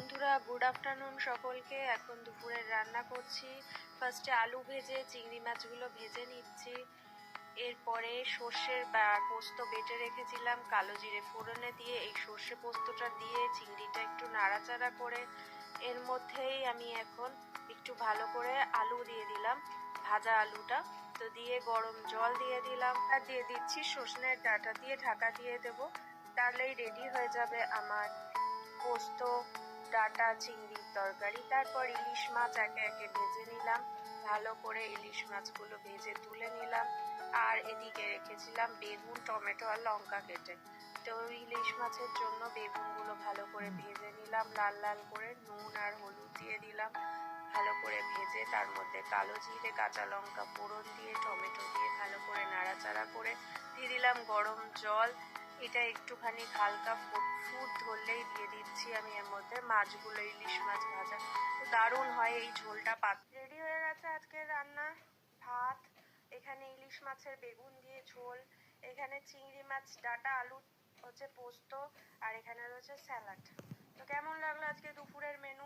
বন্ধুরা, good afternoon সকলকে। এখন দুপুরের রান্না করছি। ফার্স্টে আলু ভেজে চিংড়ি মাছগুলো ভেজে নিচ্ছি। এরপরে সর্ষের পোস্ত বেটে রেখেছিলাম, কালো জিরে ফোড়নে দিয়ে এই সর্ষে পোস্তটা দিয়ে চিংড়িটা একটু নাড়াচাড়া করে এর মধ্যেই আমি এখন একটু ভালো করে আলু দিয়ে দিলাম, ভাজা আলুটা তো দিয়ে গরম জল দিয়ে দিলাম আর দিয়ে দিচ্ছি সজনের ডাঁটা দিয়ে ঢাকা দিয়ে দেব। তাহলেই রেডি হয়ে যাবে আমার পোস্ত ডাঁটা চিংড়ির তরকারি। তারপর ইলিশ মাছ একে একে ভেজে নিলাম, ভালো করে ইলিশ মাছগুলো ভেজে তুলে নিলাম। আর এদিকে রেখেছিলাম বেগুন, টমেটো আর লঙ্কা কেটে। তো ইলিশ মাছের জন্য বেগুনগুলো ভালো করে ভেজে নিলাম, লাল লাল করে নুন আর হলুদ দিয়ে দিলাম, ভালো করে ভেজে তার মধ্যে কালো জিরে কাঁচা লঙ্কা ফোড়ন দিয়ে টমেটো দিয়ে ভালো করে নাড়াচাড়া করে দিয়ে দিলাম গরম জল। এটা একটুখানি হালকা ফুট ধরলেই দিয়ে দিচ্ছি আমি এর মধ্যে মাছগুলো, ইলিশ মাছ ভাজা। তো দারুণ হয় এই ঝোলটা। রেডি হয়ে গেছে আজকের রান্না। ভাত, এখানে ইলিশ মাছের বেগুন দিয়ে ঝোল, এখানে চিংড়ি মাছ ডাঁটা আলু হচ্ছে পোস্ত, আর এখানে রয়েছে স্যালাড। তো কেমন লাগলো আজকে দুপুরের মেনু?